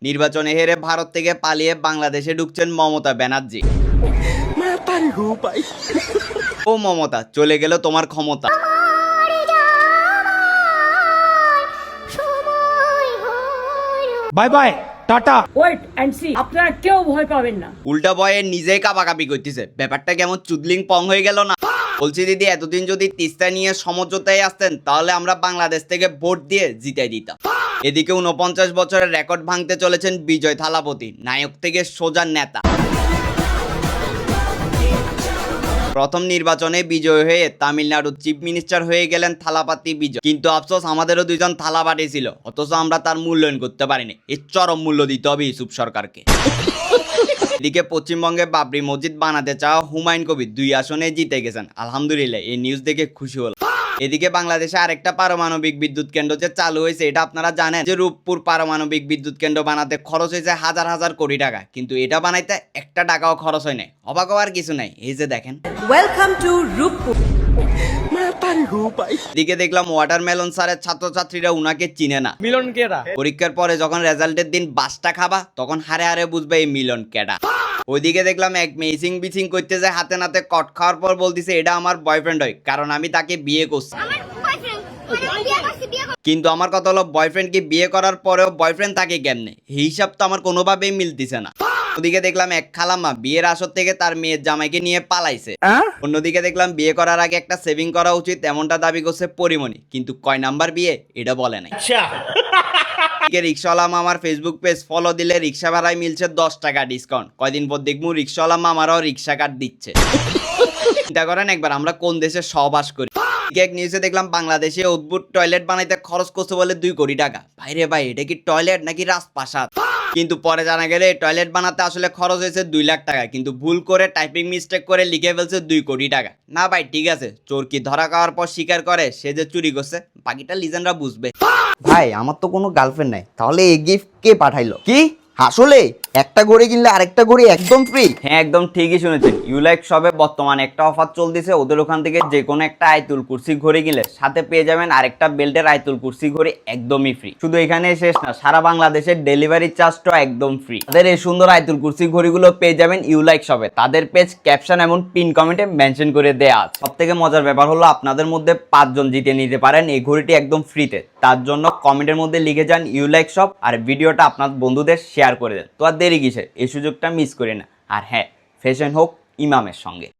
নির্বাচনে হেরে ভারত থেকে পালিয়ে বাংলাদেশে ঢুকছেন মমতা ব্যানার্জি। ও মমতা, চলে গেল তোমার ক্ষমতা। বাই বাই টাটা। ওয়েট এন্ড সি, আপনারা কেউ ভয় পাবেন না। উল্টা বয়ে নিজেই কাবাকাবি করতেছে, ব্যাপারটা কেমন চুদলিং পং হয়ে গেল না? বলছি দিদি, এতদিন যদি তিস্তা নিয়ে সমঝোতায় আসতেন তাহলে আমরা বাংলাদেশ থেকে ভোট দিয়ে জিতাই দিতাম। এদিকে 49 বছরের রেকর্ড ভাঙতে চলেছেন বিজয় থালাপতি, নায়ক থেকে সোজা নেতা। প্রথম নির্বাচনে বিজয় হয়ে তামিলনাড়ুর চিফ মিনিস্টার হয়ে গেলেন থালাপাতি বিজয়। কিন্তু আফসোস, আমাদেরও দুইজন থালাবাটি ছিল, অথচ আমরা তার মূল্যায়ন করতে পারিনি। এর চরম মূল্য দিতে হবে ইউসুফ সরকারকে। এদিকে পশ্চিমবঙ্গে বাবরি মসজিদ বানাতে চাওয়া হুমায়ুন কবির 2 আসনে জিতে গেছেন, আলহামদুলিল্লাহ। এই নিউজ দেখে খুশি হল। এদিকে বাংলাদেশে আরেকটা পারমাণবিক বিদ্যুৎ কেন্দ্র যে চালু হয়েছে, এটা আপনারা জানেন যে রূপপুর পারমাণবিক বিদ্যুৎ কেন্দ্র বানাতে খরচ হয়েছে হাজার হাজার কোটি টাকা, কিন্তু এটা বানাইতে 1 টাকাও খরচ হয় নাই। অবাক হওয়ার কিছু নাই, এই যে দেখেন। Welcome to Rooppur. এদিকে দেখলাম ওয়াটারমেলন স্যারের ছাত্রছাত্রীরা উনাকে চিনে না। মিলন কেরা? পরীক্ষার পরে যখন রেজাল্টের দিন বাসটা খাবা, তখন হারে হারে বুঝবে এই মিলন কেডা। ওইদিকে দেখলাম এক মেসিং বিচিং করতে যায়, হাতে নাতে কট খাওয়ার পর বলতেছে এটা আমার বয়ফ্রেন্ড হয়, কারণ আমি তাকে বিয়ে করছি। কিন্তু আমার কথা হলো, বয়ফ্রেন্ড কি বিয়ে করার পরেও বয়ফ্রেন্ড থাকে কেমনে? হিসাব তো আমার কোনোভাবেই মিলতেছে না। ওদিকে দেখলাম এক খালাম্মা বিয়ের আসর থেকে তার মেয়ের জামাইকে নিয়ে পালাইছে। অন্যদিকে দেখলাম বিয়ে করার আগে একটা সেভিং করা উচিত, এমনটা দাবি করছে পরিমণি, কিন্তু কয় নাম্বার বিয়ে এটা বলে নাই। রিক্সাওয়ালা মামার ফেসবুক পেজ ফলো দিলে রিক্সা ভাড়ায় মিলছে 10 টাকা ডিসকাউন্ট। কয়দিন পর দেখবো রিক্সাওয়ালা মামারাও রিক্সা কার্ড দিচ্ছে। চিন্তা করেন একবার, আমরা কোন দেশে সহবাস করি। এক নিউজে দেখলাম বাংলাদেশে অদ্ভুত টয়লেট বানাইতে খরচ করছে বলে 2 কোটি টাকা। ভাইরে ভাই, এটা কি টয়লেট নাকি রাজপ্রাসাদ? কিন্তু পরে জানা গেলে টয়লেট বানাতে আসলে খরচ হয়েছে 2 লাখ টাকা, কিন্তু ভুল করে টাইপিং মিস্টেক করে লিখে ফেলছে 2 কোটি টাকা। না ভাই, ঠিক আছে, চোর কি ধরা খাওয়ার পর স্বীকার করে সে যে চুরি করছে, বাকিটা লিজেন্ডরা বুঝবে। ভাই, আমার তো কোনো গার্লফ্রেন্ড নাই, তাহলে এই গিফট কে পাঠাইলো? কি আসলে একটা ঘড়ি কিনলে আরেকটা ঘড়ি একদম ফ্রি? হ্যাঁ, একদম ঠিকই শুনেছেন। ইউলাইক শপে বর্তমানে একটা অফার চলতেছে। ওদের ওখান থেকে যে কোনো একটা আইতুল কুরসি ঘড়ি কিনলে সাথে পেয়ে যাবেন আরেকটা বেল্টের আইতুল কুরসি ঘড়ি একদমই ফ্রি। শুধু এখানে শেষ না, সারা বাংলাদেশের ডেলিভারি চার্জটাও একদম ফ্রি। তাদের এই সুন্দর আইতুল কুরসি ঘড়িগুলো পেয়ে যাবেন ইউলাইক শপে। তাদের পেজ ক্যাপশন এবং পিন কমেন্টে মেনশন করে দেয়া আছে। সব থেকে মজার ব্যাপার হলো, আপনাদের মধ্যে 5 জন জিতে নিতে পারেন এই ঘড়িটি একদম ফ্রিতে। তার জন্য কমেন্টের মধ্যে লিখে যান ইউলাইক শপ, আর ভিডিওটা আপনার বন্ধুদের শেয়ার করে দেন। তো আর দেরি কিসের, এই সুযোগটা মিস করে না। আর হ্যাঁ, ফ্যাশন হোক ইমামের সঙ্গে।